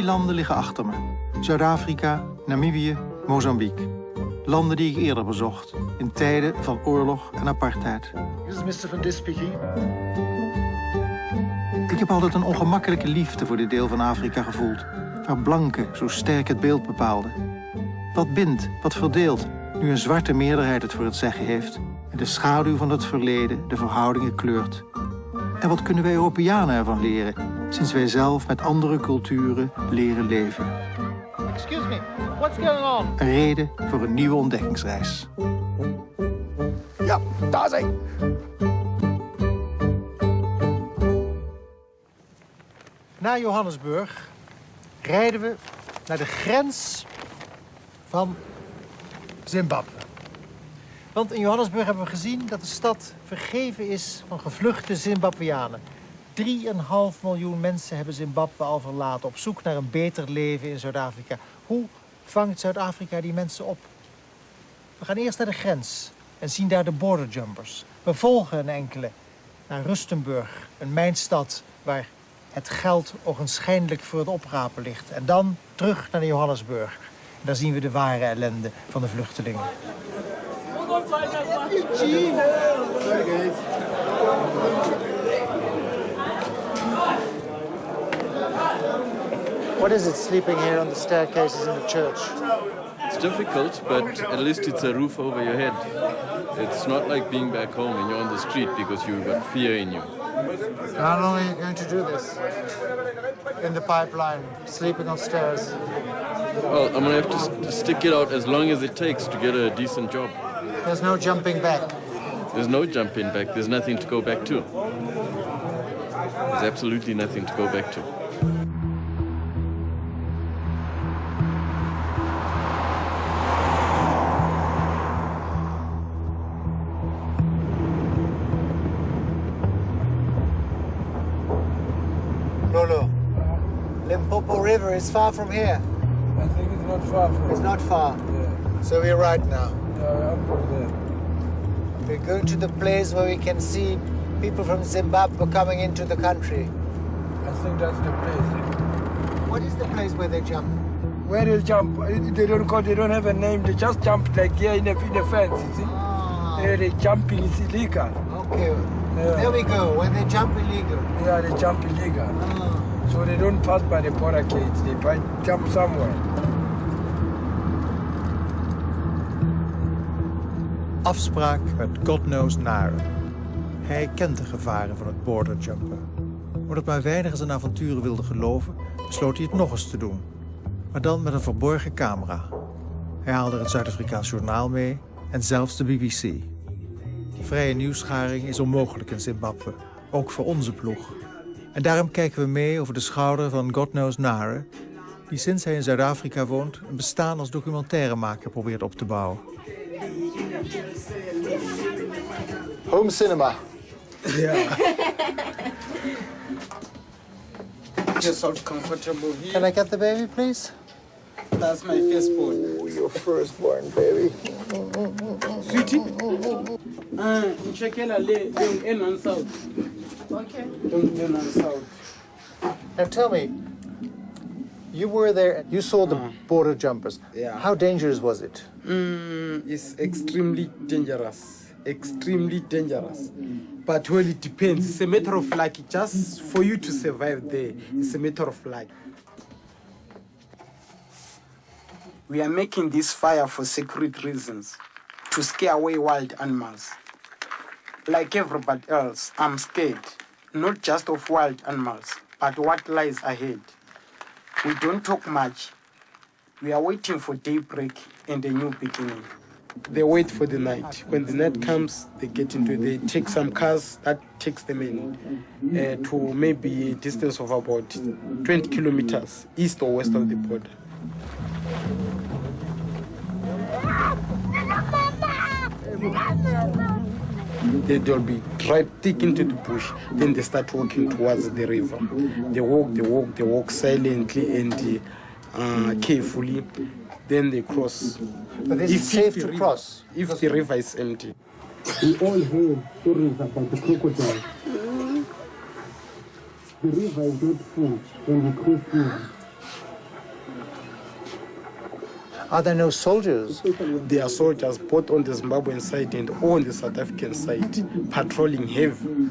landen liggen achter me. Zuid-Afrika, Namibië, Mozambique. Landen die ik eerder bezocht, in tijden van oorlog en apartheid. This is Mr. van Dis speaking. Ik heb altijd een ongemakkelijke liefde voor dit deel van Afrika gevoeld, waar blanken zo sterk het beeld bepaalden. Wat bindt, wat verdeelt, nu een zwarte meerderheid het voor het zeggen heeft en de schaduw van het verleden de verhoudingen kleurt. En wat kunnen wij Europeanen ervan leren, sinds wij zelf met andere culturen leren leven? Excuse me, what's going on? Een reden voor een nieuwe ontdekkingsreis. Ja, daar zijn. Na Johannesburg rijden we naar de grens van Zimbabwe. Want in Johannesburg hebben we gezien dat de stad vergeven is van gevluchte Zimbabweanen. 3,5 miljoen mensen hebben Zimbabwe al verlaten op zoek naar een beter leven in Zuid-Afrika. Hoe vangt Zuid-Afrika die mensen op? We gaan eerst naar de grens en zien daar de border jumpers. We volgen een enkele naar Rustenburg, een mijnstad waar het geld ogenschijnlijk voor het oprapen ligt. En dan terug naar Johannesburg. En daar zien we de ware ellende van de vluchtelingen. What is it sleeping here on the staircases in the church? It's difficult, but at least it's a roof over your head. It's not like being back home and you're on the street because you've got fear in you. How long are you going to do this? In the pipeline, sleeping on stairs? Well, I'm going to have to stick it out as long as it takes to get a decent job. There's no jumping back. There's no jumping back. There's nothing to go back to. There's absolutely nothing to go back to. Lolo, Limpopo River is far from here. I think it's not far from It's not far. Yeah. So we're right now. Yeah, I'm from there. We're going to the place where we can see people from Zimbabwe coming into the country. I think that's the place. What is the place where they jump? Where they jump, they don't have a name. They just jump like here in the fence, you see? Yeah, they jumping is illegal. Okay. Yeah. There we go, where they jump illegal. Yeah, they jump illegal. So they don't pass by the border gates. They jump somewhere. Afspraak met God Knows Nare. Hij kent de gevaren van het borderjumpen. Omdat maar weinigen zijn avonturen wilden geloven, besloot hij het nog eens te doen. Maar dan met een verborgen camera. Hij haalde er het Zuid-Afrikaans journaal mee en zelfs de BBC. Vrije nieuwsgaring is onmogelijk in Zimbabwe, ook voor onze ploeg. En daarom kijken we mee over de schouder van God Knows Nare, die sinds hij in Zuid-Afrika woont een bestaan als documentairemaker probeert op te bouwen. Home cinema. Yeah. Just so comfortable here. Can I get the baby, please? That's my firstborn. Oh, your firstborn baby. Sweetie? Nchekela le in on south. Okay. Don't on south. Now tell me, you were there, you saw the border jumpers. Yeah. How dangerous was it? It's extremely dangerous. Extremely dangerous. But well, it depends. It's a matter of luck. Just for you to survive there, it's a matter of luck. We are making this fire for security reasons, to scare away wild animals. Like everybody else, I'm scared, not just of wild animals, but what lies ahead. We don't talk much. We are waiting for daybreak and a new beginning. They wait for the night. When the night comes, they get into. They take some cars that takes them in to maybe a distance of about 20 kilometers east or west of the border. They'll be right thick into the bush. Then they start walking towards the river. They walk silently and carefully. Then they cross. But is it safe to cross? If the river is empty. We all heard stories about the crocodile. The river is not full when we cross through. Are there no soldiers? There are soldiers both on the Zimbabwean side and on the South African side, patrolling heavy.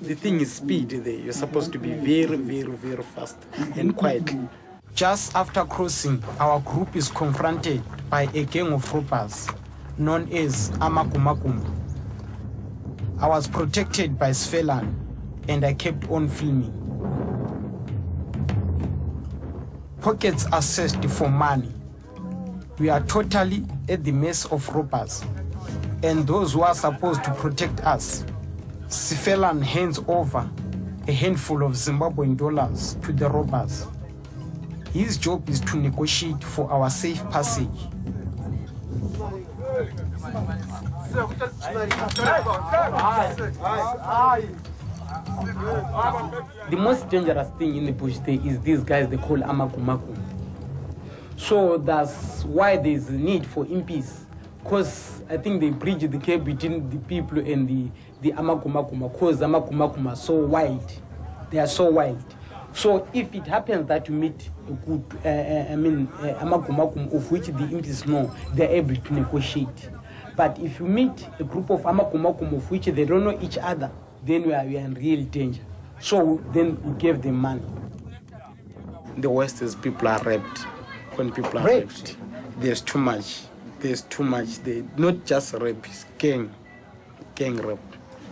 The thing is speed there. You're supposed to be very, very, very fast and quiet. Just after crossing, our group is confronted by a gang of robbers known as Amakumakum. I was protected by Svelan and I kept on filming. Pockets are searched for money. We are totally at the mercy of robbers. And those who are supposed to protect us, Svelan hands over a handful of Zimbabwean dollars to the robbers. His job is to negotiate for our safe passage. The most dangerous thing in the bush there is these guys they call Amakumaku. So that's why there's a need for impeace. Because I think they bridge the gap between the people and the Amakumakuma. Because Amakumakuma are so wild. They are so wild. So if it happens that you meet a good, Amakumakum of which the impeace know, they're able to negotiate. But if you meet a group of Amakumakum of which they don't know each other, then we are in real danger. So then we gave them money. The West is people are raped. When people are raped, there's too much. There's too much. They not just rape, it's gang rape.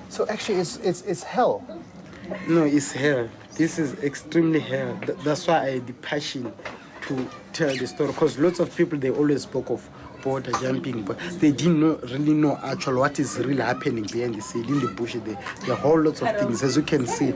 So actually it's hell. No, it's hell. This is extremely hell. That's why I had the passion to tell the story. Because lots of people, they always spoke of border jumping, but they didn't really know actually what is really happening behind the scene, in the bush. There are whole lots of things, as you can see.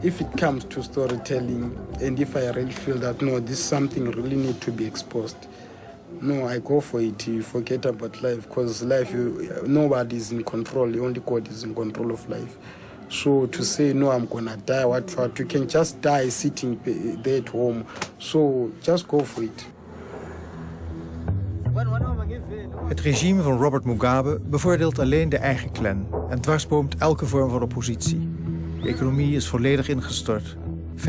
If it comes to storytelling, and if I really feel that, no, this is something really need to be exposed, no, I go for it. You forget about life, because life, nobody is in control. Only God is in control of life. So to say, no, I'm going to die, what, you can just die sitting there at home. So just go for it. Het regime van Robert Mugabe bevoordeelt alleen de eigen clan en dwarsboomt elke vorm van oppositie. De economie is volledig ingestort. 85%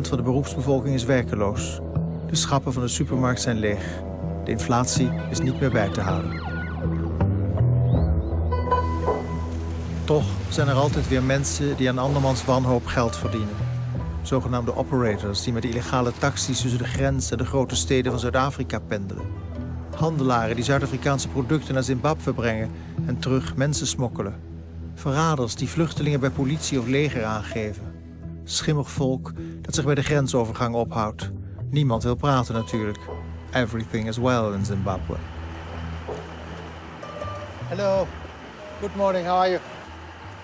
van de beroepsbevolking is werkeloos. De schappen van de supermarkt zijn leeg. De inflatie is niet meer bij te houden. Toch zijn er altijd weer mensen die aan andermans wanhoop geld verdienen. Zogenaamde operators die met illegale taxis tussen de grens en de grote steden van Zuid-Afrika pendelen. Handelaren die Zuid-Afrikaanse producten naar Zimbabwe brengen en terug mensen smokkelen. Verraders die vluchtelingen bij politie of leger aangeven. Schimmig volk dat zich bij de grensovergang ophoudt. Niemand wil praten natuurlijk. Everything is well in Zimbabwe. Hello. Good morning. How are you?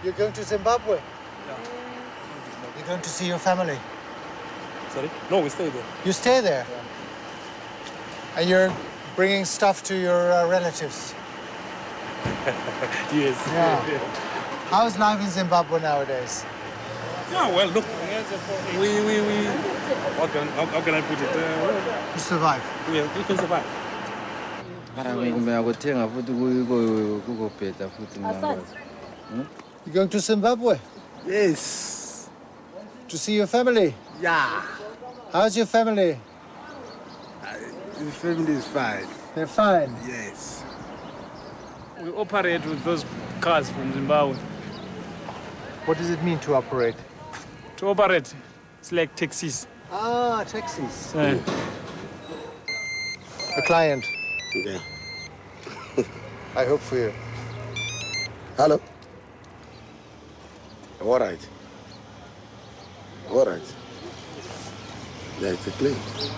You're going to Zimbabwe? Yeah. You're going to see your family? Sorry? No, we stay there. You stay there? Yeah. And you're bringing stuff to your relatives? Yes. Yeah. How's life in Zimbabwe nowadays? Yeah, well, look, how can I put it? You survive? We can survive. You're going to Zimbabwe? Yes. To see your family? Yeah. How's your family? The family is fine. They're fine? Yes. We operate with those cars from Zimbabwe. What does it mean to operate? To operate, it's like taxis. Ah, taxis. Yeah. A client. Okay. I hope for you. Hello? All right. All right. Yeah, it's a client.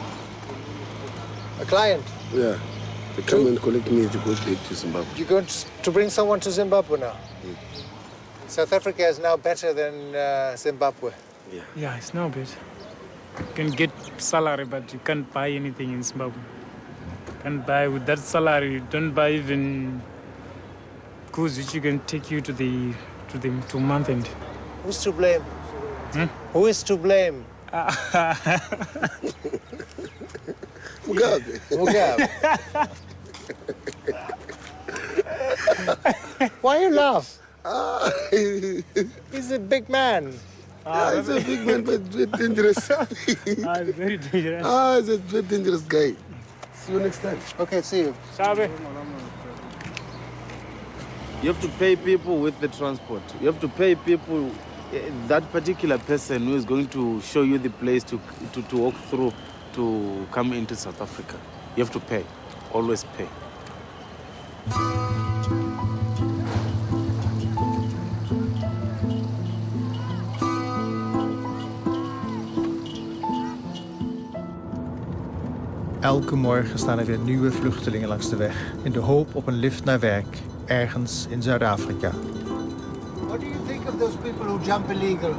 A client? Yeah. They come and collect me to go back to Zimbabwe. You're going to bring someone to Zimbabwe now? South Africa is now better than Zimbabwe. Yeah. Yeah, it's no bad. You can get salary, but you can't buy anything in Zimbabwe. You can't buy with that salary. You don't buy even goods which you can take you to month end. Who's to blame? Who is to blame? Mugabe. Mugabe. Why you laugh? He's a big man. He's a big man, but very dangerous. Very dangerous. He's a very dangerous guy. See you next time. Okay, see you. Sabe? You have to pay people with the transport. You have to pay people, that particular person who is going to show you the place to walk through to come into South Africa. You have to pay. Always pay. Elke morgen staan er weer nieuwe vluchtelingen langs de weg, in de hoop op een lift naar werk, ergens in Zuid-Afrika. What do you think of those people who jump illegal?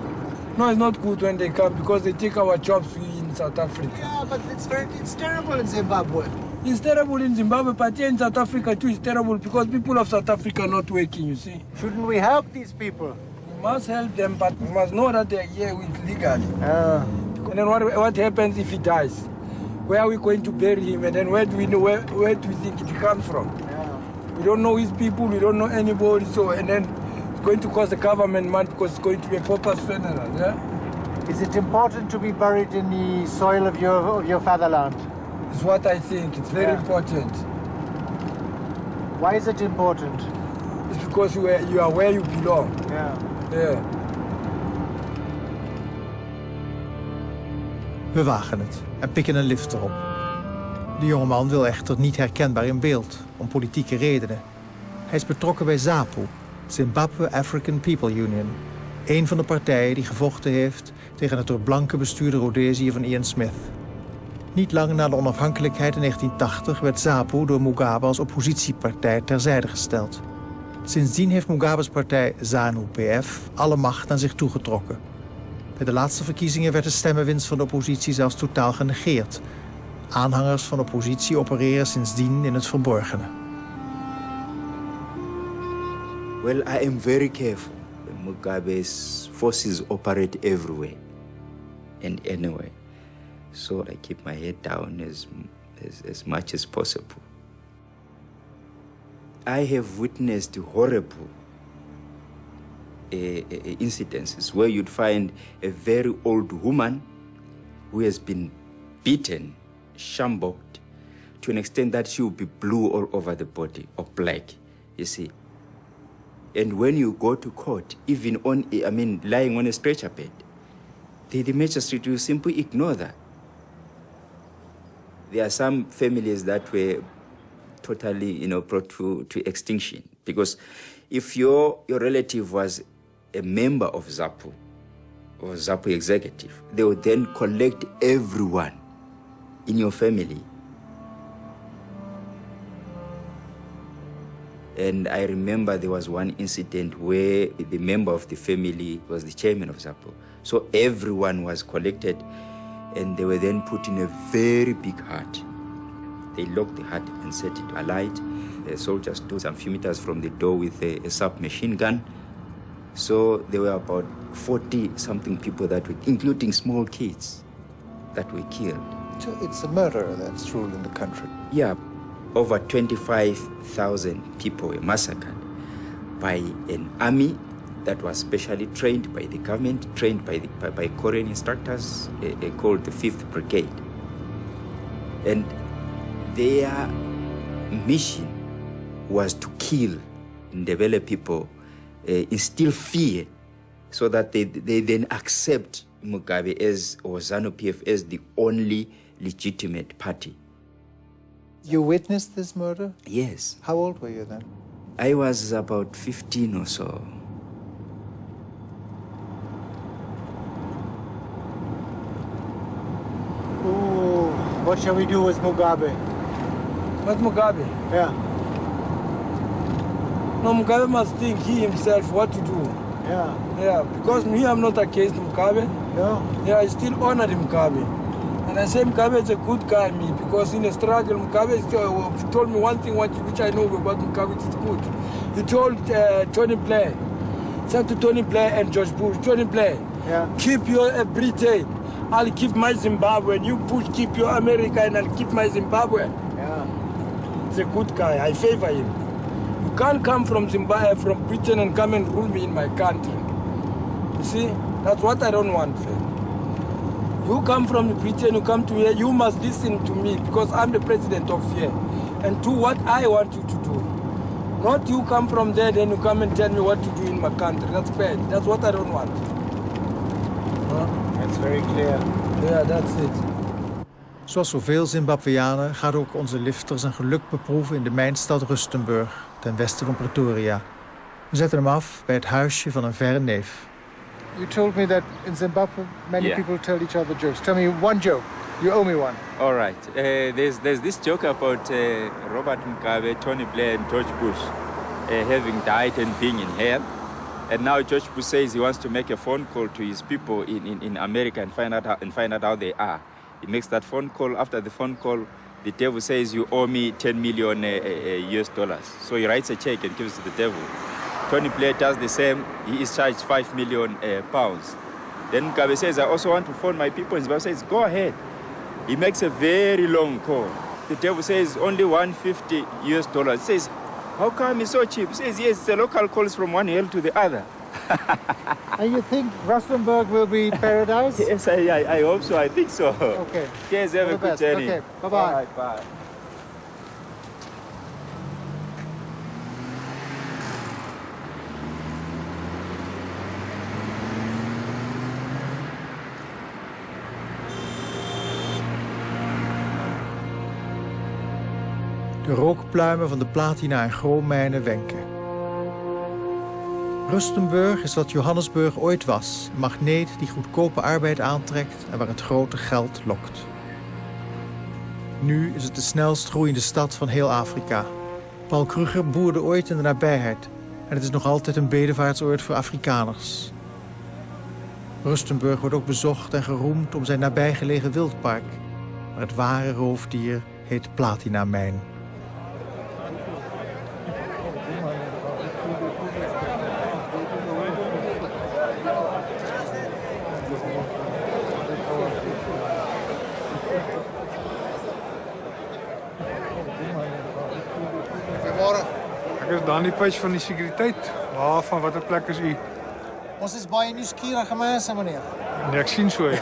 No, it's not good when they come because they take our jobs in South Africa. Yeah, but it's terrible in Zimbabwe. It's terrible in Zimbabwe, but here in South Africa too it's terrible because people of South Africa are not working, you see. Shouldn't we help these people? We must help them, but we must know that they're here legally. And then what happens if he dies? Where are we going to bury him? And then where do we know where do we think it comes from? Yeah. We don't know his people, we don't know anybody, so and then it's going to cost the government money because it's going to be a pauper's funeral, yeah? Is it important to be buried in the soil of your fatherland? It's what I think, it's very important. Why is it important? It's because you are where you belong. Yeah. Yeah. We wagen het en pikken een lift erop. De jongeman wil echter niet herkenbaar in beeld, om politieke redenen. Hij is betrokken bij ZAPU, Zimbabwe African People Union. Een van de partijen die gevochten heeft tegen het door blanken bestuurde Rhodesië van Ian Smith. Niet lang na de onafhankelijkheid in 1980 werd ZAPU door Mugabe als oppositiepartij terzijde gesteld. Sindsdien heeft Mugabe's partij ZANU-PF alle macht aan zich toegetrokken. Bij de laatste verkiezingen werd de stemmenwinst van de oppositie zelfs totaal genegeerd. Aanhangers van de oppositie opereren sindsdien in het verborgene. Well, I am very careful. Mugabe's forces operate everywhere and anywhere. So I keep my head down as much as possible. I have witnessed horrible incidences where you'd find a very old woman who has been beaten, shambled, to an extent that she will be blue all over the body, or black, you see. And when you go to court, even lying on a stretcher bed, the magistrate will simply ignore that. There are some families that were totally, brought to extinction. Because if your relative was a member of ZAPU, or ZAPU executive, they would then collect everyone in your family. And I remember there was one incident where the member of the family was the chairman of ZAPU. So everyone was collected and they were then put in a very big hut. They locked the hut and set it alight. The soldiers stood some few meters from the door with a submachine gun. So there were about 40-something people that were, including small kids, that were killed. So it's a murder that's ruling the country. Yeah, over 25,000 people were massacred by an army that was specially trained by the government, trained by Korean instructors called the 5th Brigade. And their mission was to kill and develop people, instill fear, so that they then accept Mugabe or ZANU-PF as the only legitimate party. You witnessed this murder? Yes. How old were you then? I was about 15 or so. Ooh, what shall we do with Mugabe? But Mugabe? Yeah. No, Mugabe must think he himself what to do. Yeah. Yeah, because me, I'm not against Mugabe. No? Yeah, I still honor Mugabe. And I say Mugabe is a good guy, me, because in a struggle, Mugabe told me one thing which I know about Mugabe, which is good. He told Tony Blair, said to Tony Blair and George Bush, Tony Blair, keep your Britain, I'll keep my Zimbabwe, and you Bush keep your America and I'll keep my Zimbabwe. Yeah. a good guy. I favor him. You can't come from Zimbabwe, from Britain, and come and rule me in my country. You see, that's what I don't want. You come from Britain, you come to here, you must listen to me because I'm the president of here and do what I want you to do. Not you come from there, then you come and tell me what to do in my country. That's bad. That's what I don't want. That's very clear. Yeah, that's it. Zoals zoveel Zimbabweanen gaat ook onze lifter zijn geluk beproeven in de mijnstad Rustenburg, ten westen van Pretoria. We zetten hem af bij het huisje van een verre neef. You told me that in Zimbabwe many Yeah. people tell each other jokes. Tell me one joke. You owe me one. All right. There's this joke about Robert Mugabe, Tony Blair, and George Bush having died and being in hell. And now George Bush says he wants to make a phone call to his people in America and find out how they are. He makes that phone call. After the phone call, the devil says, "You owe me 10 million US dollars." So he writes a check and gives it to the devil. Tony Blair does the same. He is charged 5 million pounds. Then Mugabe says, "I also want to phone my people." And Zimbabwe says, "Go ahead." He makes a very long call. The devil says, "Only 150 US dollars." He says, "How come it's so cheap?" He says, "Yes, the local calls from one hell to the other." And you think Rustenburg will be paradise? Yes, I hope so. I think so. Okay. Yes, have All a the good best. journey. Okay, bye-bye. All right, bye. De rookpluimen van de platina- en chroomijnen wenken. Rustenburg is wat Johannesburg ooit was. Een magneet die goedkope arbeid aantrekt en waar het grote geld lokt. Nu is het de snelst groeiende stad van heel Afrika. Paul Kruger boerde ooit in de nabijheid. En het is nog altijd een bedevaartsoord voor Afrikaners. Rustenburg wordt ook bezocht en geroemd om zijn nabijgelegen wildpark. Maar het ware roofdier heet platinamijn. Ek is Danny Page van die sekuriteit. Waar van watter plek is u? Ons is baie nieuwsgierige mensen, meneer. Nee, ek sien so ja.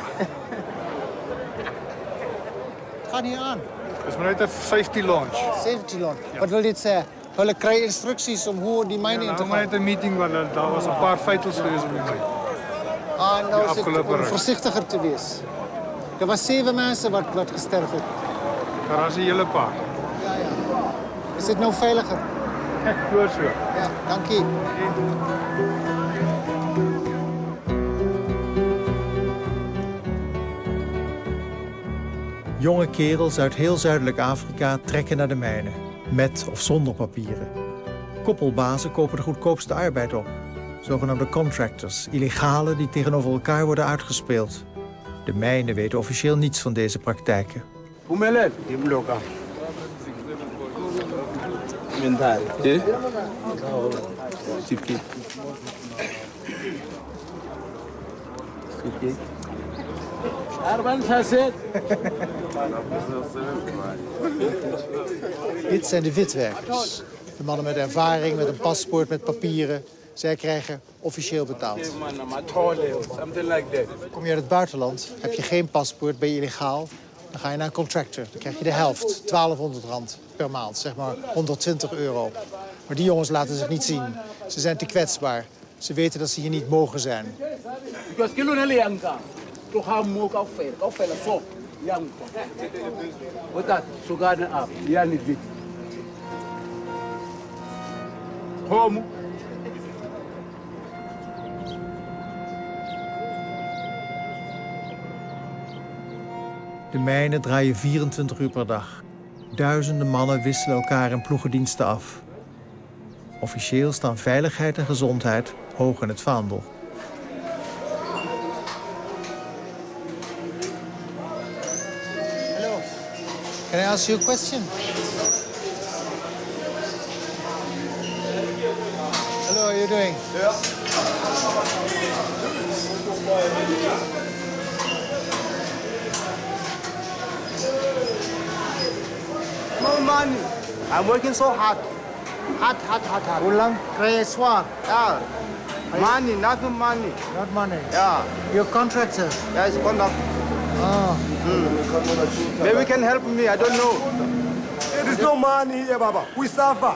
Het gaat hier aan. Dis maar net 'n safety launch. Safety launch. Wat wil dit zeggen? Hulle krijgen instructies om hoe die mijnen in te Nou, maar gaan. net 'n meeting want daar was 'n paar feitels gewees op die myn. Ah, nou is het afgelopen om reis. voorzichtiger te wees. Er was 7 mensen wat gesterft het. Daar was 'n hele paar. Ja, ja. Is dit nou veiliger? Goed so. Ja, dank je. Jonge kerels uit heel zuidelijk Afrika trekken naar de mijnen. Met of zonder papieren. Koppelbazen kopen de goedkoopste arbeid op. Zogenaamde contractors, illegalen die tegenover elkaar worden uitgespeeld. De mijnen weten officieel niets van deze praktijken. Umelet. Dit zijn de witwerkers. De mannen met ervaring, met een paspoort, met papieren. Zij krijgen officieel betaald. Kom je uit het buitenland, heb je geen paspoort, ben je illegaal... dan ga je naar een contractor. Dan krijg je de helft, 1200 rand per maand, zeg maar 120 euro. Maar die jongens laten zich niet zien. Ze zijn te kwetsbaar. Ze weten dat ze hier niet mogen zijn. De mijnen draaien 24 uur per dag. Duizenden mannen wisselen elkaar in ploegendiensten af. Officieel staan veiligheid en gezondheid hoog in het vaandel. Hello. Can I ask you a question? Hello, how are you doing? No money. I'm working so hard. Hard. Hoe lang krijg je zwaar? Yeah. Money, nothing money. Not money. Yeah. You're contractor. Yeah, it's contract. Oh. Maybe you can help me, I don't know. There is no money here, Baba. We suffer.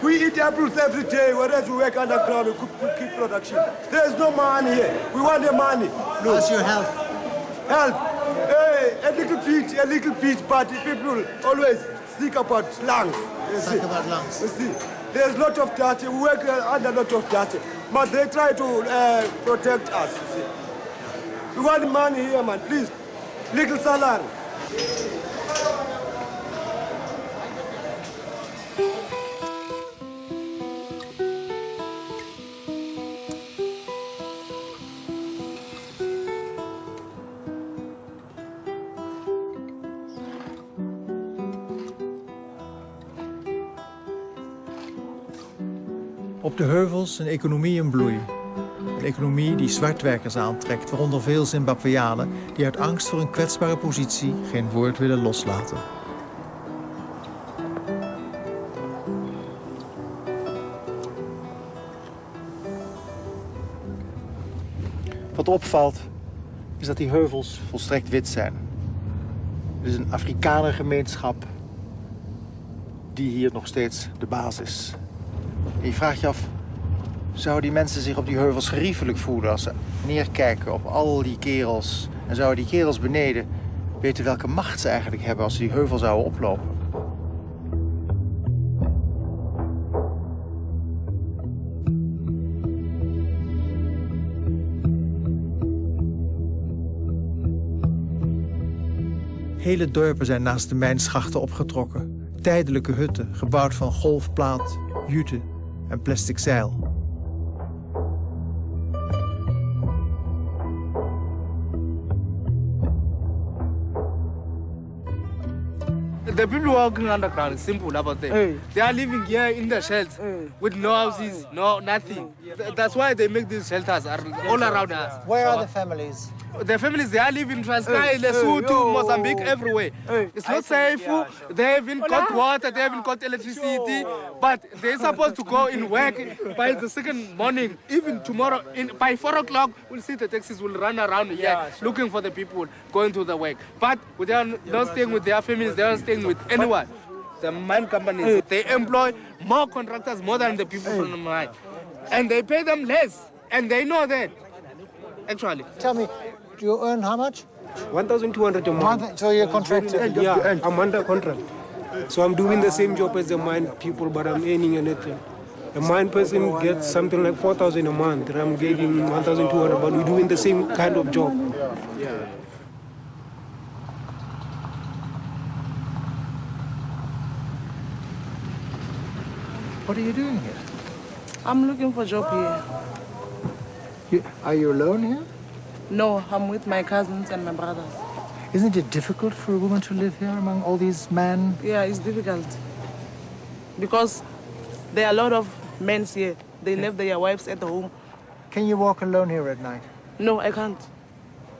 We eat apples every day, whereas we work underground, we keep production. There is no money here. We want the money. No. How's your health? Health. Hey, a little bit, but people always speak about lungs. Think about lungs. You see, there's a lot of dirty. We work under a lot of dirty, but they try to protect us. You see. We want money here, man. Please, little salary. Op de heuvels een economie in bloei. Een economie die zwartwerkers aantrekt, waaronder veel Zimbabweanen die uit angst voor een kwetsbare positie geen woord willen loslaten. Wat opvalt is dat die heuvels volstrekt wit zijn. Het is een Afrikanengemeenschap die hier nog steeds de baas is. En je vraagt je af, zouden die mensen zich op die heuvels geriefelijk voelen als ze neerkijken op al die kerels? En zouden die kerels beneden weten welke macht ze eigenlijk hebben als ze die heuvel zouden oplopen? Hele dorpen zijn naast de mijnschachten opgetrokken. Tijdelijke hutten, gebouwd van golfplaat, jute en plastic zeil. The people working underground, it's simple about them. Hey. They are living here in the shelters with no houses, no nothing. That's why they make these shelters all around us. Where are the families? The families, they are living in Transkei, Lesotho, Mozambique, everywhere. It's not safe. They haven't got water, they haven't got electricity, but they're supposed to go in work by the second morning. Even tomorrow, by 4 o'clock, we'll see the taxis will run around here looking for the people going to the work. But they are not staying with their families, they are staying with anyone. The mine companies, they employ more contractors more than the people from the mine. And they pay them less, and they know that, actually. Tell me, do you earn how much? 1,200 a month. So you're contracted? Yeah, I'm under contract. So I'm doing the same job as the mine people, but I'm earning a little. The mine person gets something like 4,000 a month, and I'm getting 1,200, but we're doing the same kind of job. What are you doing here? I'm looking for a job here. Are you alone here? No, I'm with my cousins and my brothers. Isn't it difficult for a woman to live here among all these men? Yeah, it's difficult. Because there are a lot of men here. They left their wives at home. Can you walk alone here at night? No, I can't.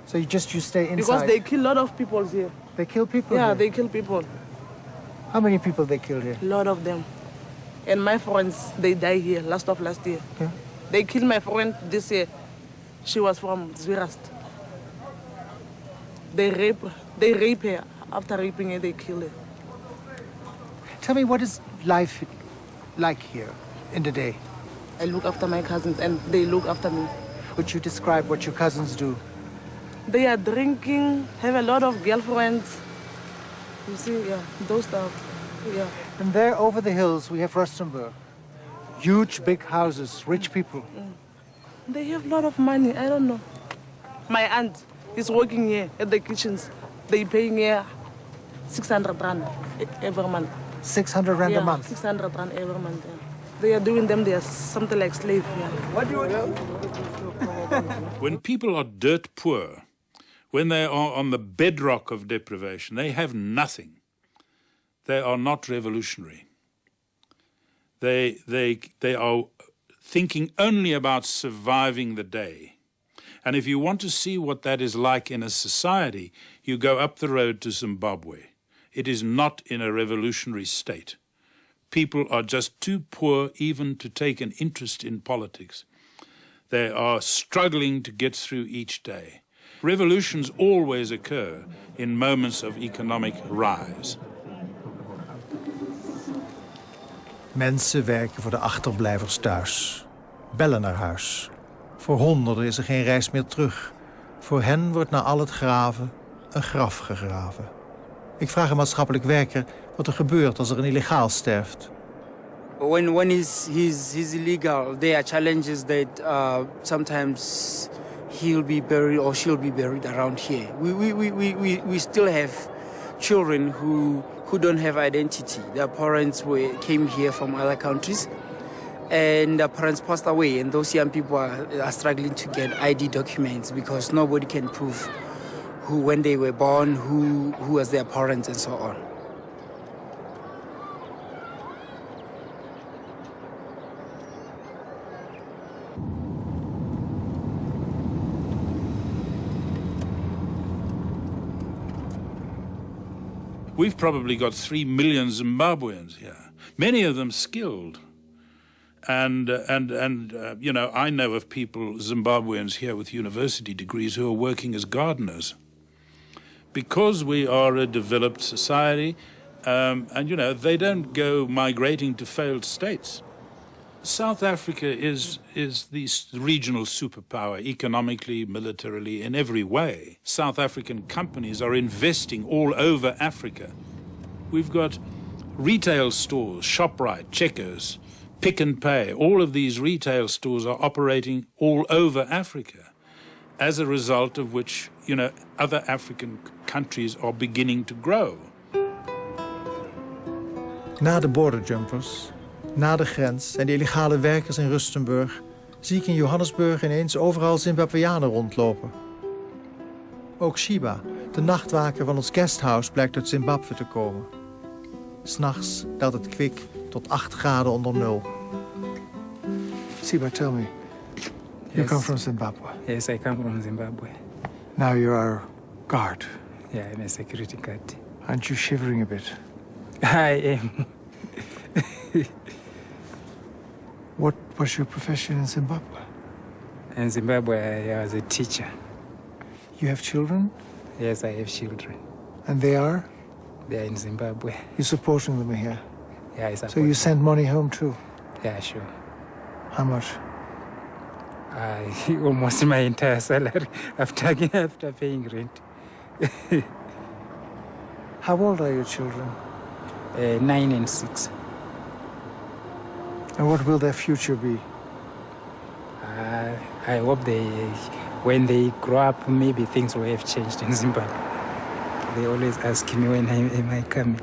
So you stay inside? Because they kill a lot of people here. They kill people Yeah, here? they kill people. How many people they killed here? A lot of them. And my friends, they died here last year. Okay. They killed my friend this year. She was from Zwirast. They rape her. After raping her, they kill her. Tell me, what is life like here in the day? I look after my cousins and they look after me. Would you describe what your cousins do? They are drinking, have a lot of girlfriends. You see, yeah, those stuff. Yeah. And there over the hills we have Rustenburg. Huge, big houses, rich people. They have a lot of money, I don't know. My aunt is working here at the kitchens. They paying here 600 rand every month. 600 rand a month? 600 rand every month. Yeah. They are doing them, they are something like slave. Yeah. What do you do? When people are dirt poor, when they are on the bedrock of deprivation, they have nothing. They are not revolutionary. They are thinking only about surviving the day. And if you want to see what that is like in a society, you go up the road to Zimbabwe. It is not in a revolutionary state. people are just too poor even to take an interest in politics. They are struggling to get through each day. Revolutions always occur in moments of economic rise. Mensen werken voor de achterblijvers thuis. Bellen naar huis. Voor honderden is er geen reis meer terug. Voor hen wordt na al het graven een graf gegraven. Ik vraag een maatschappelijk werker wat er gebeurt als er een illegaal sterft. When he's illegal, there are challenges that sometimes he'll be buried or she'll be buried around here. We still have children who don't have identity. Their parents came here from other countries, and their parents passed away, and those young people are struggling to get ID documents because nobody can prove when they were born, who was their parents, and so on. We've probably got 3 million Zimbabweans here, many of them skilled. And you know, I know of people, Zimbabweans here with university degrees who are working as gardeners. Because we are a developed society, and you know, they don't go migrating to failed states. South Africa is the regional superpower, economically, militarily, in every way. South African companies are investing all over Africa. We've got retail stores, ShopRite, Checkers, Pick n Pay. All of these retail stores are operating all over Africa, as a result of which, you know, other African countries are beginning to grow. Na de borderjumpers, na de grens en de illegale werkers in Rustenburg zie ik in Johannesburg ineens overal Zimbabweanen rondlopen. Ook Shiba, de nachtwaker van ons guesthouse, blijkt uit Zimbabwe te komen. 'S Nachts daalt het kwik tot 8 graden onder nul. Shiba, tell me, you come from Zimbabwe? Yes, I come from Zimbabwe. Now you are a guard. Yeah, I'm a security guard. Aren't you shivering a bit? I am. What was your profession in Zimbabwe? In Zimbabwe, I was a teacher. You have children? Yes, I have children. And they are? They are in Zimbabwe. You're supporting them here? Yeah, I support So you send money home too? Yeah, sure. How much? Almost my entire salary after paying rent. How old are your children? 9 and 6. And what will their future be? I hope when they grow up, maybe things will have changed in Zimbabwe. They always ask me when am I coming.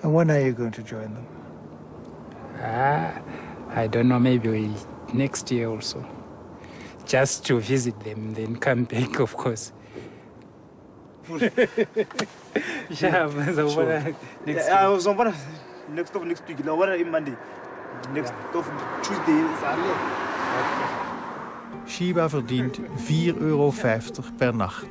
And when are you going to join them? I don't know, maybe next year also. Just to visit them, then come back, of course. Next week. Monday. Next Tuesday. Shiba verdient €4,50 per nacht.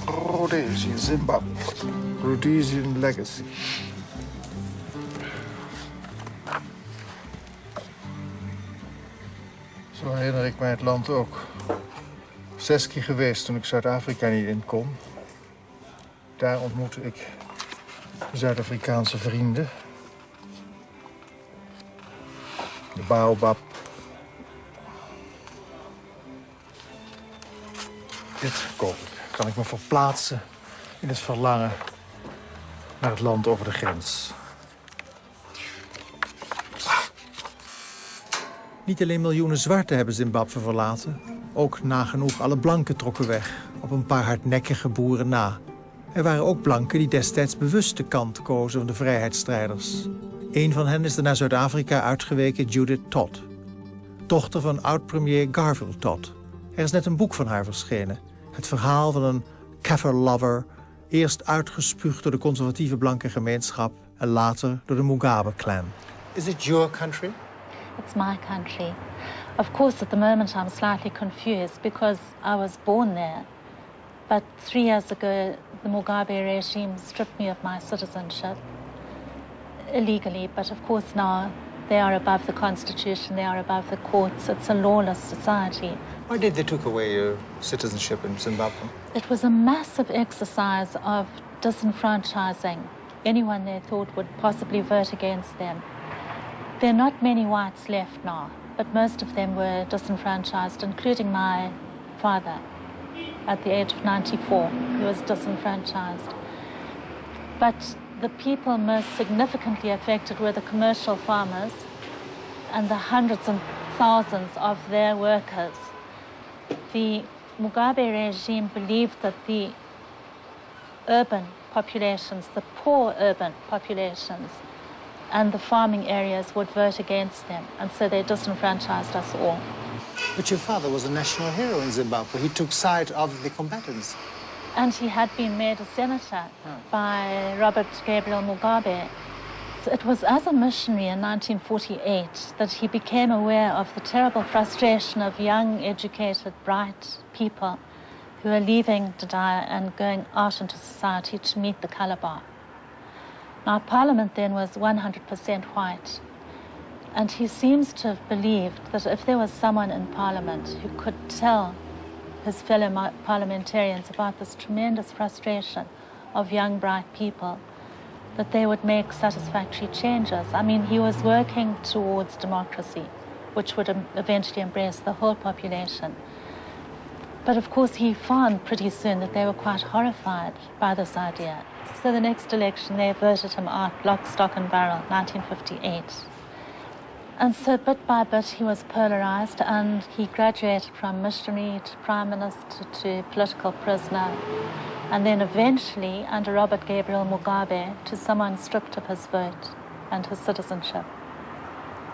Rhodesian, Zimbabwe. Rhodesian legacy. Zo herinner ik mij het land ook. 6 keer geweest toen ik Zuid-Afrika niet in kon. Daar ontmoette ik Zuid-Afrikaanse vrienden. De baobab. Dit koop ik. Kan ik me verplaatsen in het verlangen naar het land over de grens. Niet alleen miljoenen zwarten hebben Zimbabwe verlaten. Ook nagenoeg alle blanken trokken weg, op een paar hardnekkige boeren na. Er waren ook blanken die destijds bewust de kant kozen van de vrijheidsstrijders. Een van hen is de naar Zuid-Afrika uitgeweken Judith Todd. Dochter van oud-premier Garfield Todd. Er is net een boek van haar verschenen. Het verhaal van een Kaffir lover, eerst uitgespuugd door de conservatieve blanke gemeenschap en later door de Mugabe-clan. Is it your country? It's my country. Of course, at the moment I'm slightly confused because I was born there. But 3 years ago, the Mugabe regime stripped me of my citizenship illegally. But of course now they are above the constitution, they are above the courts. It's a lawless society. Why did they take away your citizenship in Zimbabwe? It was a massive exercise of disenfranchising anyone they thought would possibly vote against them. There are not many whites left now, but most of them were disenfranchised, including my father. At the age of 94, he was disenfranchised. But the people most significantly affected were the commercial farmers and the hundreds and thousands of their workers. The Mugabe regime believed that the urban populations, the poor urban populations, and the farming areas would vote against them, and so they disenfranchised us all. But your father was a national hero in Zimbabwe. He took side of the combatants. And he had been made a senator by Robert Gabriel Mugabe. So it was as a missionary in 1948 that he became aware of the terrible frustration of young, educated, bright people who were leaving to die and going out into society to meet the colour bar. Now, Parliament then was 100% white. And he seems to have believed that if there was someone in Parliament who could tell his fellow parliamentarians about this tremendous frustration of young, bright people, that they would make satisfactory changes. I mean, he was working towards democracy, which would eventually embrace the whole population. But of course, he found pretty soon that they were quite horrified by this idea. So the next election, they voted him out, lock, stock and barrel, 1958. And so bit by bit he was polarized and he graduated from missionary to prime minister to political prisoner, and then eventually under Robert Gabriel Mugabe to someone stripped of his vote and his citizenship.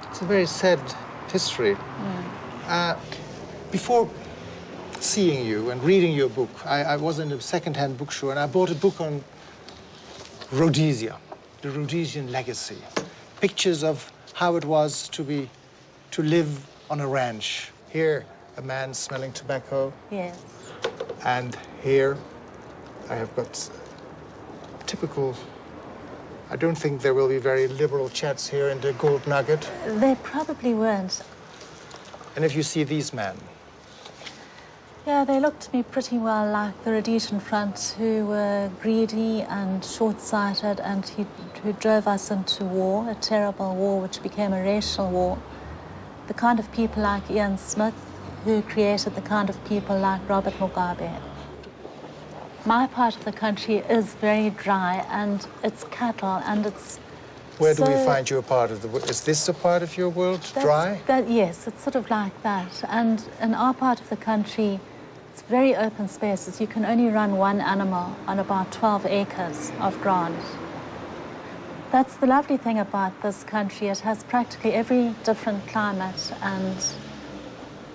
It's a very sad history. Before seeing you and reading your book, I was in a second-hand bookstore and I bought a book on Rhodesia, the Rhodesian legacy. Pictures of how it was to live on a ranch. Here, a man smelling tobacco. Yes. And here, I have got typical. I don't think there will be very liberal chats here in the Gold Nugget. They probably weren't. And if you see these men. Yeah, they looked to me pretty well like the Rhodesian Front, who were greedy and short-sighted and who drove us into war, a terrible war which became a racial war. The kind of people like Ian Smith, who created the kind of people like Robert Mugabe. My part of the country is very dry and it's cattle and it's... Where do we find your part of the world? Is this a part of your world, dry? Yes, it's sort of like that. And in our part of the country, it's very open spaces. You can only run one animal on about 12 acres of ground. That's the lovely thing about this country. It has practically every different climate and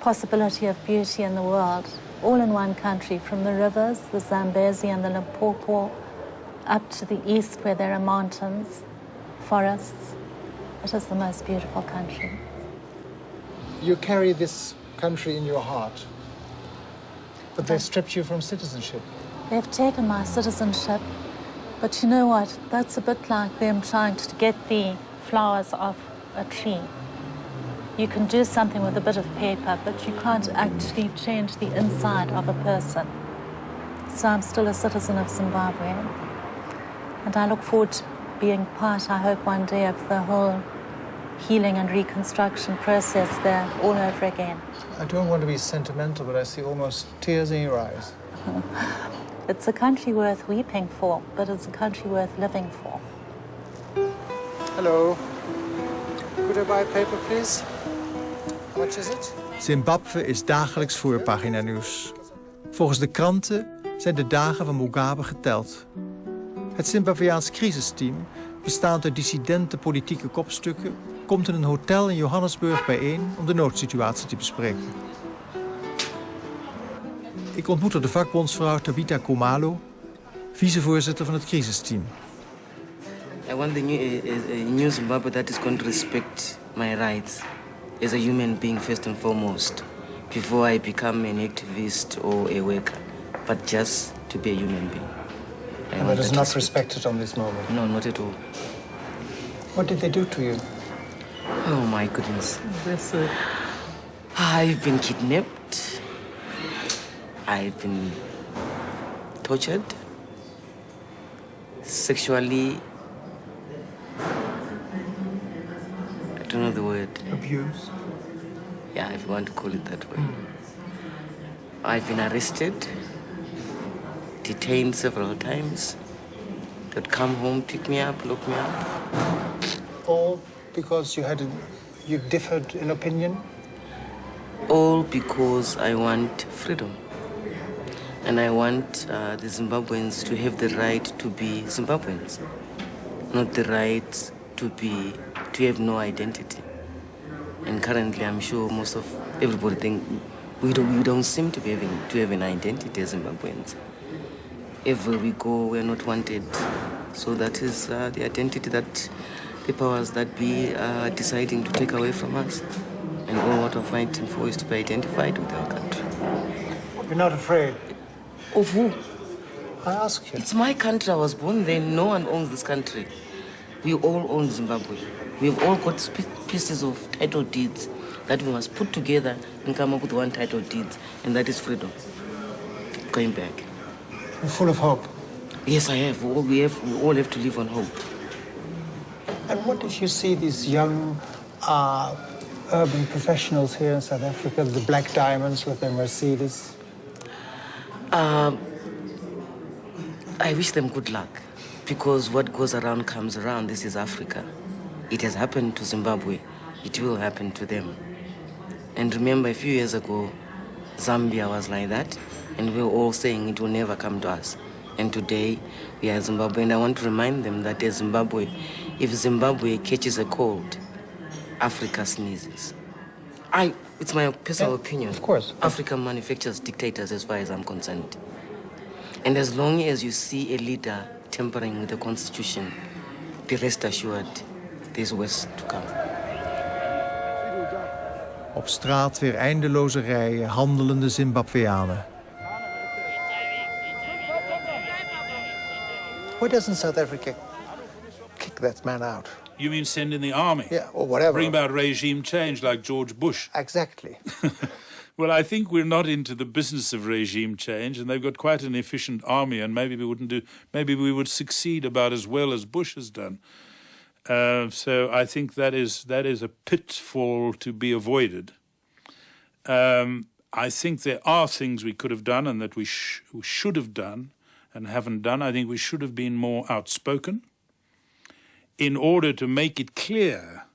possibility of beauty in the world, all in one country, from the rivers, the Zambezi and the Limpopo, up to the east where there are mountains, forests. It is the most beautiful country. You carry this country in your heart, but they stripped you from citizenship. They've taken my citizenship, but you know what? That's a bit like them trying to get the flowers off a tree. You can do something with a bit of paper, but you can't actually change the inside of a person. So I'm still a citizen of Zimbabwe, and I look forward to being part, I hope, one day of the whole healing and reconstruction process there all over again. I don't want to be sentimental, but I see almost tears in your eyes. It's a country worth weeping for, but it's a country worth living for. Hello. Could I buy paper, please? How much is it? Zimbabwe is dagelijks voorpagina nieuws. Volgens de kranten zijn de dagen van Mugabe geteld. Het Zimbabweaans crisisteam, bestaand uit dissidente politieke kopstukken, komt in een hotel in Johannesburg bijeen om de noodsituatie te bespreken. Ik ontmoette de vakbondsvrouw Tabitha Khumalo, vicevoorzitter van het crisisteam. I want a new Zimbabwe that is going to respect my rights as a human being first and foremost, before I become an activist or a worker, but just to be a human being. And that is not respected on this moment? No, not at all. What did they do to you? Oh my goodness. I've been kidnapped. I've been tortured. Sexually, I don't know the word. Abused? Yeah, if you want to call it that way. I've been arrested, detained several times. They'd come home, pick me up, lock me up. All because you differed in opinion? All because I want freedom. And I want the Zimbabweans to have the right to be Zimbabweans, not the right to have no identity. And currently, I'm sure most of everybody think we don't seem to have an identity as Zimbabweans. Everywhere we go, we're not wanted. So that is the identity that the powers that be are deciding to take away from us. And all what we're fighting for is to be identified with our country. You're not afraid? Of who? I ask you. It's my country. I was born there. No one owns this country. We all own Zimbabwe. We've all got pieces of title deeds that we must put together and come up with one title deed, and that is freedom. Going back. You're full of hope. Yes, I have. We all have to live on hope. And what if you see these young urban professionals here in South Africa, the Black Diamonds with their Mercedes? I wish them good luck, because what goes around comes around. This is Africa. It has happened to Zimbabwe. It will happen to them. And remember, a few years ago, Zambia was like that, and we were all saying it will never come to us. And today, we are Zimbabwe, and I want to remind them that as Zimbabwe, if Zimbabwe catches a cold, Africa sneezes. It's my personal opinion. Of course. Africa manufactures dictators as far as I'm concerned. And as long as you see a leader tampering with the constitution, be rest assured, there's worse to come. Op straat weer eindeloze rijen handelende Zimbabweanen. Why doesn't South Africa kick that man out? You mean send in the army? Yeah, or whatever. Bring about regime change like George Bush. Exactly. Well, I think we're not into the business of regime change, and they've got quite an efficient army, and maybe we would succeed about as well as Bush has done. So I think that is a pitfall to be avoided. I think there are things we could have done and that we should have done and haven't done. I think we should have been more outspoken in order to make it clear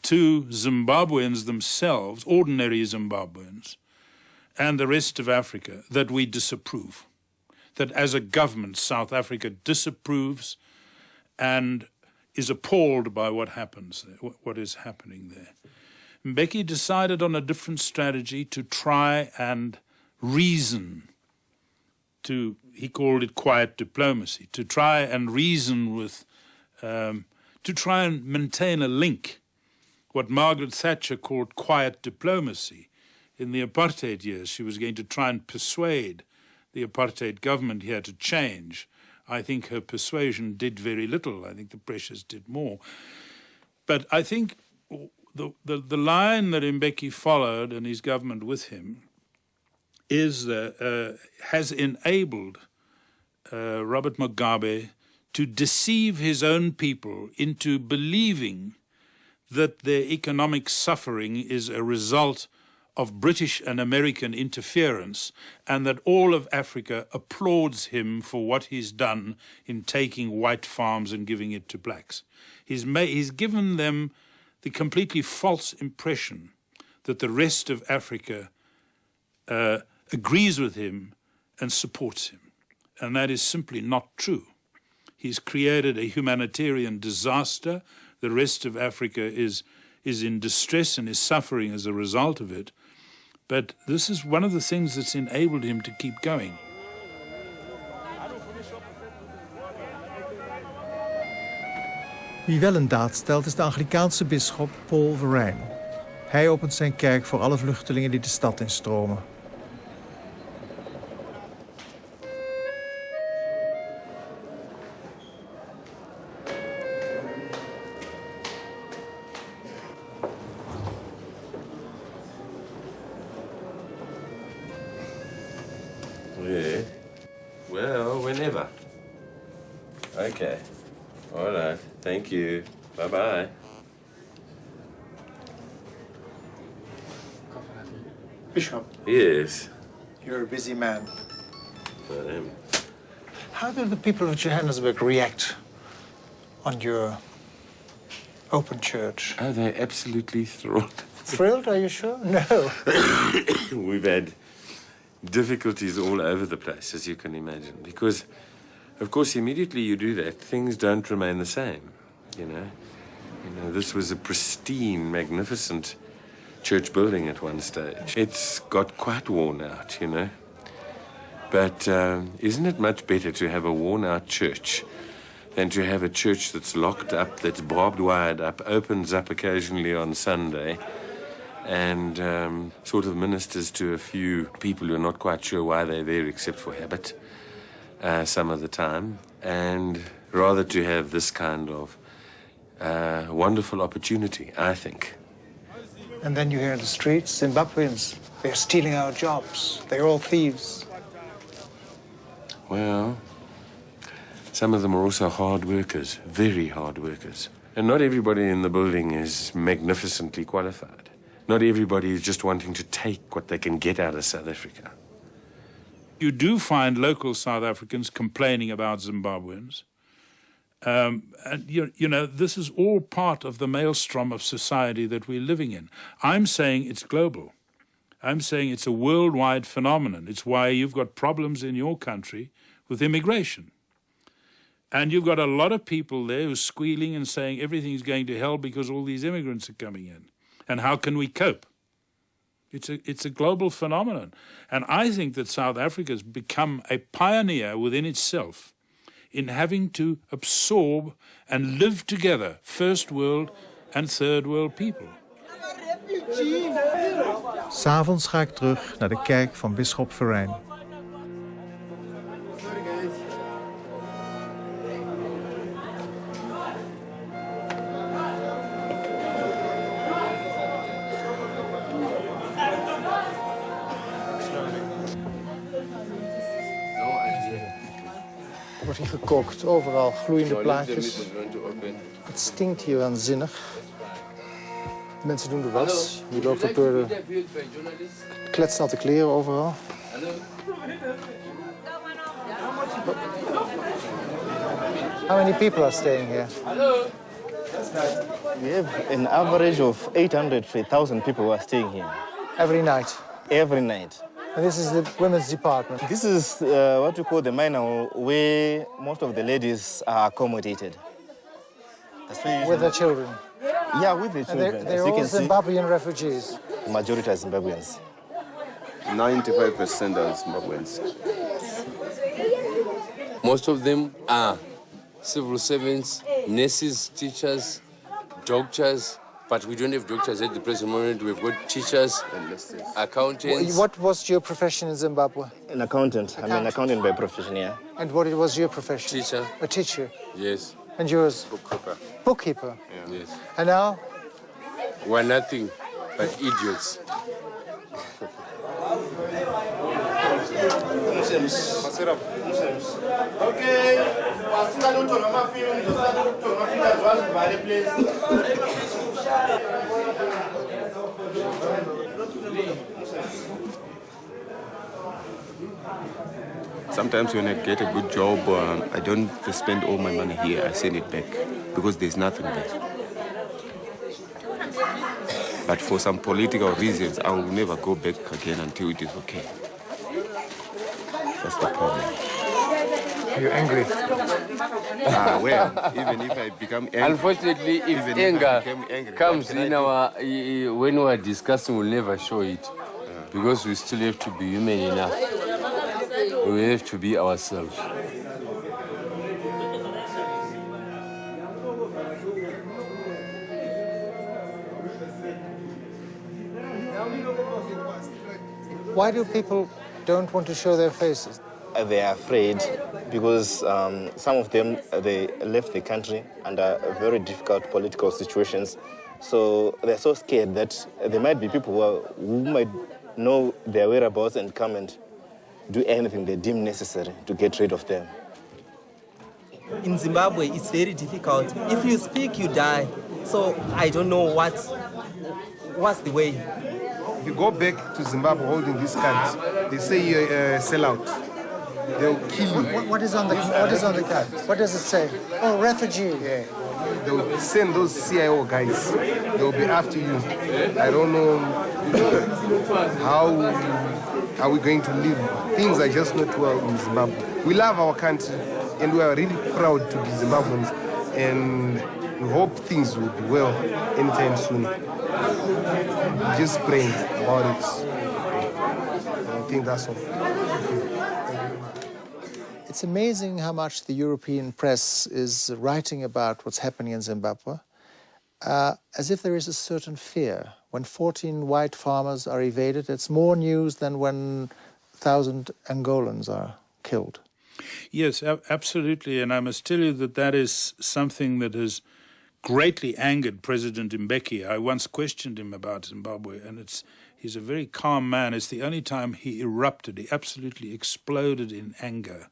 to Zimbabweans themselves, ordinary Zimbabweans, and the rest of Africa, that we disapprove. That as a government, South Africa disapproves and is appalled by what happens there, what is happening there. Mbeki decided on a different strategy to try and reason, he called it quiet diplomacy, to try and reason with, to try and maintain a link, what Margaret Thatcher called quiet diplomacy. In the apartheid years, she was going to try and persuade the apartheid government here to change. I think her persuasion did very little. I think the pressures did more. But I think the line that Mbeki followed, and his government with him, has enabled Robert Mugabe to deceive his own people into believing that their economic suffering is a result of British and American interference, and that all of Africa applauds him for what he's done in taking white farms and giving it to blacks. He's given them the completely false impression that the rest of Africa agrees with him and supports him. And that is simply not true. He's created a humanitarian disaster. The rest of Africa is in distress and is suffering as a result of it. But this is one of the things that's enabled him to keep going. Wie wel een daad stelt is de Anglikaanse bisschop Paul Verijn. Hij opent zijn kerk voor alle vluchtelingen die de stad instromen. Yeah. Well, whenever. Okay. All right. Thank you. Bye-bye. Bishop, Yes. you're a busy man. I am. How do the people of Johannesburg react on your open church? Oh, they're absolutely thrilled. Thrilled, are you sure? No. We've had difficulties all over the place, as you can imagine, because, of course, immediately you do that, things don't remain the same, you know. This was a pristine, magnificent church building at one stage. It's got quite worn out, you know. But isn't it much better to have a worn-out church than to have a church that's locked up, that's barbed wired up, opens up occasionally on Sunday, and sort of ministers to a few people who are not quite sure why they're there except for habit some of the time, and rather to have this kind of wonderful opportunity, I think. And then you hear in the streets, Zimbabweans, they're stealing our jobs. They're all thieves. Well, some of them are also hard workers, very hard workers. And not everybody in the building is magnificently qualified. Not everybody is just wanting to take what they can get out of South Africa. You do find local South Africans complaining about Zimbabweans. And, you know, this is all part of the maelstrom of society that we're living in. I'm saying it's global. I'm saying it's a worldwide phenomenon. It's why you've got problems in your country with immigration. And you've got a lot of people there who are squealing and saying everything's going to hell because all these immigrants are coming in. And how can we cope? It's a global phenomenon. And I think that South Africa has become a pioneer within itself in having to absorb and live together first world and third world people. 'S'avonds ga ik terug naar de kerk van bisschop Verijn. Er wordt hier gekookt, overal gloeiende plaatjes. Het stinkt hier waanzinnig. Mensen doen de was. Je loopt ook door de kletsnatte kleren overal. How many people are staying here? We have an average of 800 to 1,000 people who are staying here. Every night? Every night. And this is the women's department? This is what we call the minor, where most of the ladies are accommodated. With their children? Yeah, with their children. And they're all Zimbabwean refugees? The majority are Zimbabweans. 95% are Zimbabweans. Most of them are civil servants, nurses, teachers, doctors, but we don't have doctors at the present moment. We've got teachers, accountants. What was your profession in Zimbabwe? An accountant. I'm an accountant by profession, yeah. And what was your profession? Teacher. A teacher? Yes. And yours? Bookkeeper. Bookkeeper? Yeah. Yes. And now? We're nothing but idiots. Okay. Sometimes when I get a good job, I don't spend all my money here. I send it back because there's nothing there. But for some political reasons, I will never go back again until it is okay. That's the problem. Are you angry? Well, even if I become angry... Unfortunately, if anger comes in our... When we are discussing, we'll never show it. Because we still have to be human enough. We have to be ourselves. Why do people don't want to show their faces? They are afraid because some of them, they left the country under very difficult political situations. So they're so scared that there might be people who might know their whereabouts and come and do anything they deem necessary to get rid of them. In Zimbabwe, it's very difficult. If you speak, you die. So I don't know what's the way. If you go back to Zimbabwe holding these cards, they say you're sell out. They'll kill you. What is on the card? What does it say? Oh, refugee. Yeah. They'll send those CIO guys. They'll be after you. I don't know how are we going to live. Things are just not well in Zimbabwe. We love our country and we are really proud to be Zimbabweans, and we hope things will be well anytime soon. Just praying about it. I think that's all. It's amazing how much the European press is writing about what's happening in Zimbabwe, as if there is a certain fear. When 14 white farmers are evaded, it's more news than when 1,000 Angolans are killed. Yes, absolutely. And I must tell you that that is something that has greatly angered President Mbeki. I once questioned him about Zimbabwe, and he's a very calm man. It's the only time he erupted. He absolutely exploded in anger.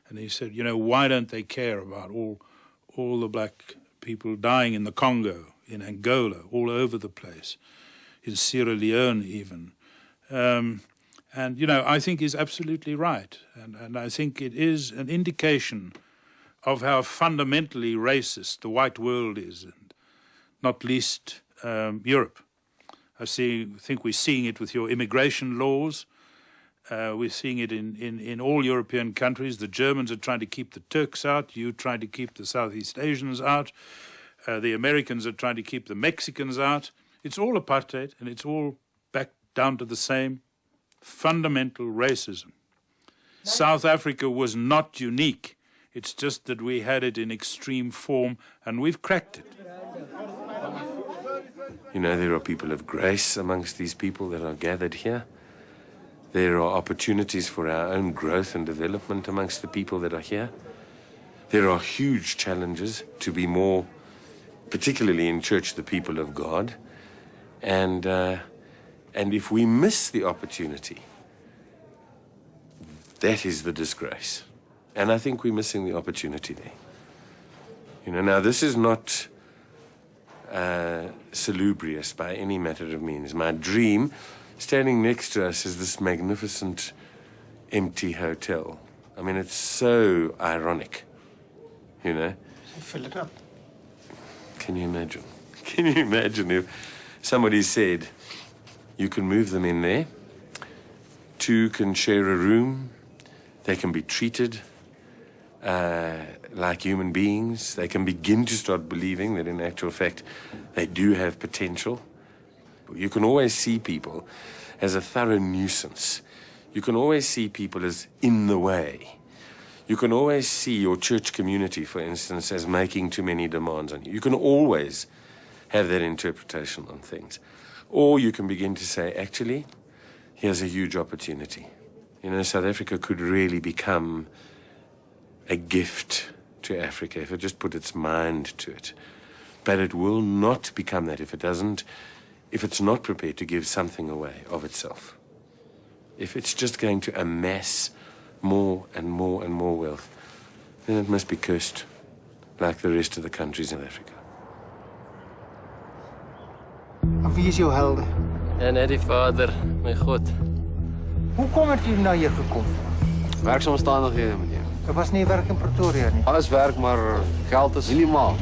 And he said, you know, why don't they care about all the black people dying in the Congo, in Angola, all over the place, in Sierra Leone even. And, you know, I think he's absolutely right. And I think it is an indication of how fundamentally racist the white world is, and not least Europe. I think we're seeing it with your immigration laws. We're seeing it in all European countries. The Germans are trying to keep the Turks out. You trying to keep the Southeast Asians out. The Americans are trying to keep the Mexicans out. It's all apartheid, and it's all back down to the same fundamental racism. South Africa was not unique. It's just that we had it in extreme form, and we've cracked it. You know, there are people of grace amongst these people that are gathered here. There are opportunities for our own growth and development amongst the people that are here. There are huge challenges to be more, particularly in church, the people of God. And if we miss the opportunity, that is the disgrace. And I think we're missing the opportunity there. You know, now this is not salubrious by any matter of means. My dream, standing next to us, is this magnificent empty hotel. I mean, it's so ironic, you know. Fill it up. Can you imagine? Can you imagine if somebody said, you can move them in there, two can share a room, they can be treated like human beings, they can begin to start believing that in actual fact they do have potential. You can always see people as a thorough nuisance. You can always see people as in the way. You can always see your church community, for instance, as making too many demands on you. You can always have that interpretation on things. Or you can begin to say, actually, here's a huge opportunity. You know, South Africa could really become a gift to Africa if it just put its mind to it. But it will not become that if it's not prepared to give something away of itself. If it's just going to amass more and more and more wealth, then it must be cursed, like the rest of the countries in Africa. En wie is jouw helden? Ja, net die vader, mijn God. Hoe kom het hier naar hier gekomen? Werksomstandigheden, meneer. Er was niet werk in Pretoria, niet? Alles werk, maar geld is minimaal.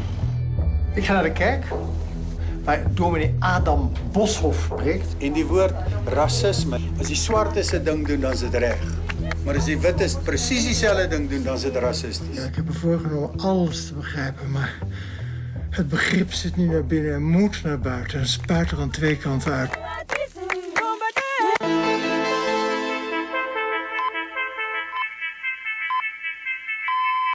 Ik ga naar de kerk, waar dominee Adam Boshoff preekt. En die woord racisme, as die swartes 'n ding doen, dan is dit reg. Maar as die wites presies dieselfde ding doen, dan is dit rassistisch. Ja, ik heb me voorgenomen alles te begrijpen, maar het begrip zit niet naar binnen en moet naar buiten. En het spuit er aan twee kanten uit.